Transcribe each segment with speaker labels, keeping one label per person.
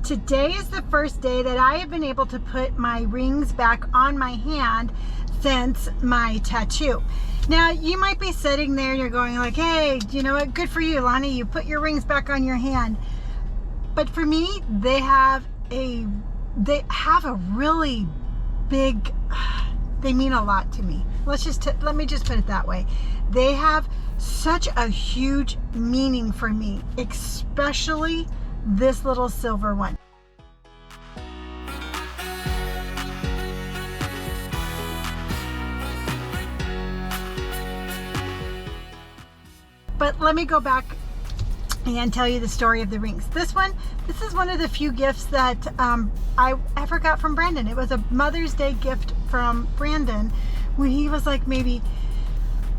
Speaker 1: Today is the first day that I have been able to put my rings back on my hand since my tattoo. Now, you might be sitting there and you're going like, hey, you know what? Good for you, Lonnie. You put your rings back on your hand. But for me, they have a really big, they mean a lot to me. Let me just put it that way. They have such a huge meaning for me, especially this little silver one. But let me go back and tell you the story of the rings. This is one of the few gifts that I ever got from Brandon. It was a Mother's Day gift from Brandon when he was like maybe,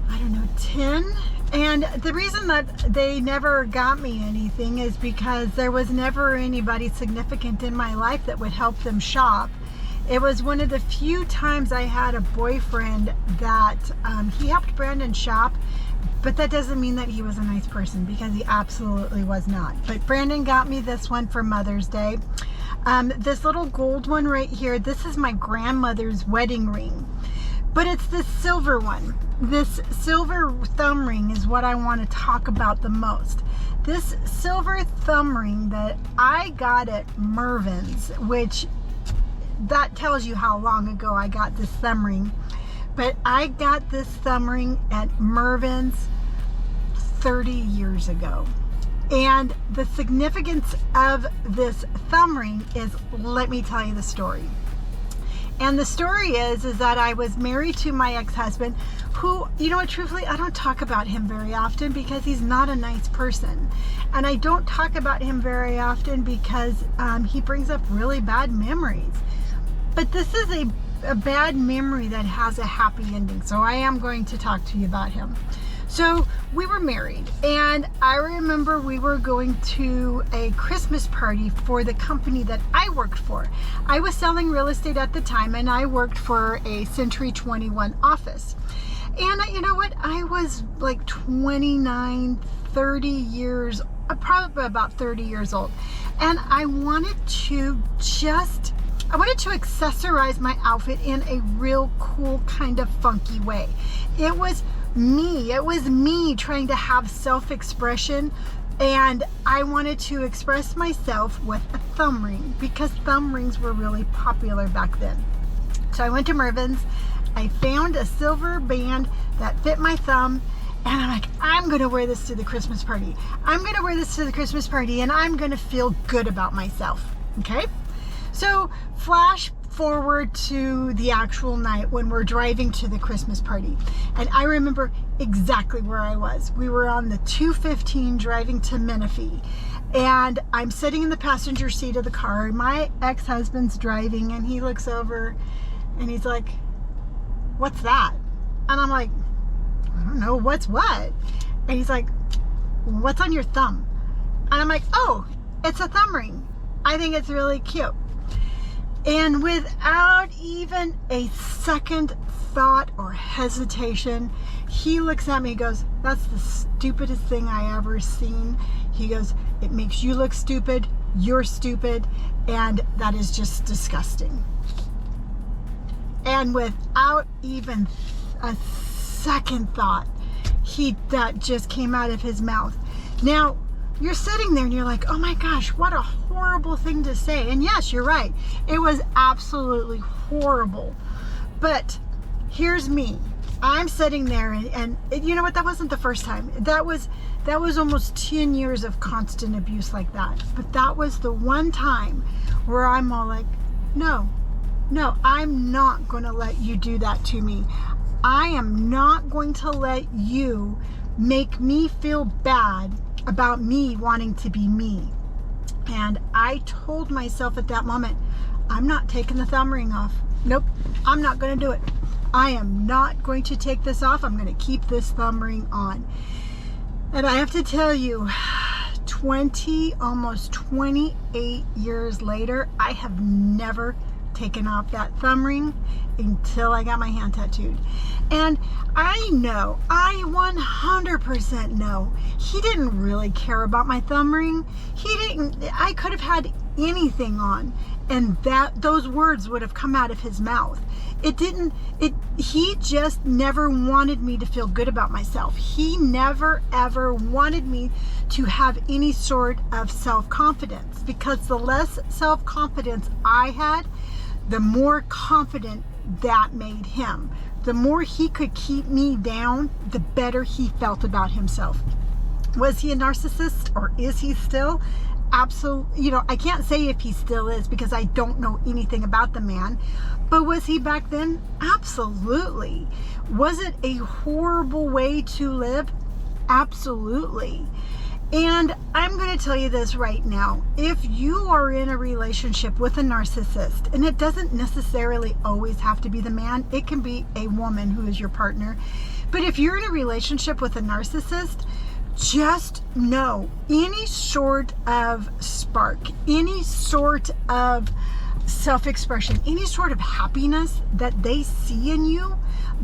Speaker 1: I don't know, 10. And the reason that they never got me anything is because there was never anybody significant in my life that would help them shop. It was one of the few times I had a boyfriend that he helped Brandon shop, but that doesn't mean that he was a nice person, because he absolutely was not. But Brandon got me this one for Mother's Day. This little gold one right here, this is my grandmother's wedding ring. But it's this silver one. This silver thumb ring is what I want to talk about the most. This silver thumb ring that I got at Mervyn's, which that tells you how long ago I got this thumb ring. But I got this thumb ring at Mervyn's 30 years ago. And the significance of this thumb ring is, let me tell you the story. And the story is that I was married to my ex-husband who, you know what, truthfully, I don't talk about him very often because he's not a nice person. And I don't talk about him very often because he brings up really bad memories. But this is a bad memory that has a happy ending. So I am going to talk to you about him. So we were married, and I remember we were going to a Christmas party for the company that I worked for. I was selling real estate at the time, and I worked for a Century 21 office. And you know what? I was like 29, 30 years, probably about 30 years old. And I wanted to accessorize my outfit in a real cool kind of funky way. It was me trying to have self-expression, and I wanted to express myself with a thumb ring because thumb rings were really popular back then. So I went to Mervyn's, I found a silver band that fit my thumb, and I'm like, I'm gonna wear this to the Christmas party. I'm gonna wear this to the Christmas party, and I'm gonna feel good about myself, okay? So flash forward to the actual night when we're driving to the Christmas party. And I remember exactly where I was. We were on the 215 driving to Menifee. And I'm sitting in the passenger seat of the car. My ex-husband's driving, and he looks over and he's like, what's that? And I'm like, I don't know, what's what? And he's like, what's on your thumb? And I'm like, oh, it's a thumb ring. I think it's really cute. And without even a second thought or hesitation, he looks at me and goes, that's the stupidest thing I ever seen. He goes, it makes you look stupid, you're stupid, and that is just disgusting. And without even a second thought, that just came out of his mouth. Now, you're sitting there and you're like, oh my gosh, what a horrible thing to say. And yes, you're right. It was absolutely horrible. But here's me. I'm sitting there and you know what? That wasn't the first time. That was almost 10 years of constant abuse like that. But that was the one time where I'm all like, no, I'm not going to let you do that to me. I am not going to let you make me feel bad about me wanting to be me. And I told myself at that moment, I'm not taking the thumb ring off. Nope, I'm not going to do it. I am not going to take this off. I'm going to keep this thumb ring on. And I have to tell you, almost 28 years later, I have never taken off that thumb ring until I got my hand tattooed. And I know, I 100% know, he didn't really care about my thumb ring. I could have had anything on, and those words would have come out of his mouth. He just never wanted me to feel good about myself. He never ever wanted me to have any sort of self-confidence, because the less self-confidence I had, the more confident that made him. The more he could keep me down, the better he felt about himself. Was he a narcissist, or is he still? Absolutely. I can't say if he still is, because I don't know anything about the man. But was he back then? Absolutely. Was it a horrible way to live? Absolutely. And I'm going to tell you this right now. If you are in a relationship with a narcissist, and it doesn't necessarily always have to be the man, it can be a woman who is your partner. But if you're in a relationship with a narcissist, just know any sort of spark, any sort of self-expression, any sort of happiness that they see in you,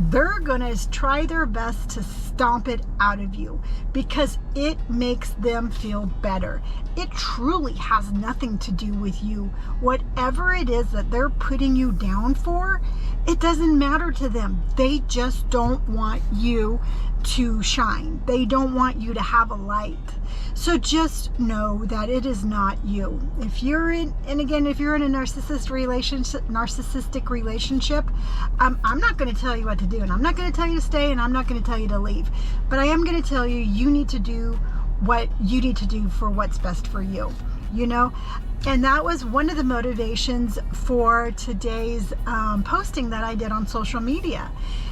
Speaker 1: they're gonna try their best to stomp it out of you, because it makes them feel better. It truly has nothing to do with you. Whatever it is that they're putting you down for, it doesn't matter to them. They just don't want you to shine. They don't want you to have a light. So just know that it is not you. If you're in a narcissistic relationship, I'm not going to tell you what to do, and I'm not going to tell you to stay, and I'm not going to tell you to leave. But I am going to tell you, you need to do what you need to do for what's best for you, And that was one of the motivations for today's posting that I did on social media.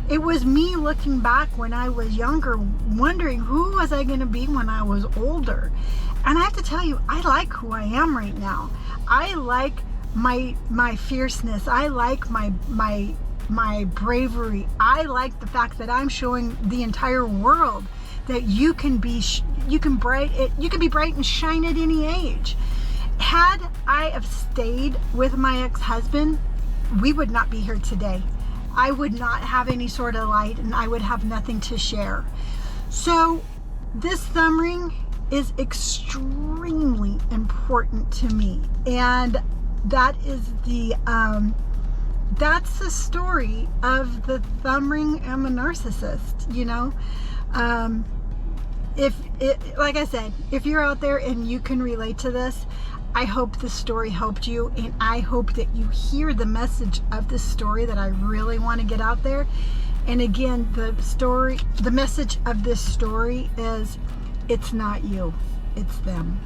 Speaker 1: It was me looking back when I was younger, wondering who was I going to be when I was older. And I have to tell you, I like who I am right now. I like my fierceness. I like my bravery. I like the fact that I'm showing the entire world that you can be bright and shine at any age. Had I have stayed with my ex-husband, we would not be here today. I would not have any sort of light, and I would have nothing to share. So this thumb ring is extremely important to me, and that is that's the story of the thumb ring and the narcissist. Like I said, if you're out there and you can relate to this, I hope this story helped you, and I hope that you hear the message of this story that I really want to get out there. And again, the message of this story is, it's not you, it's them.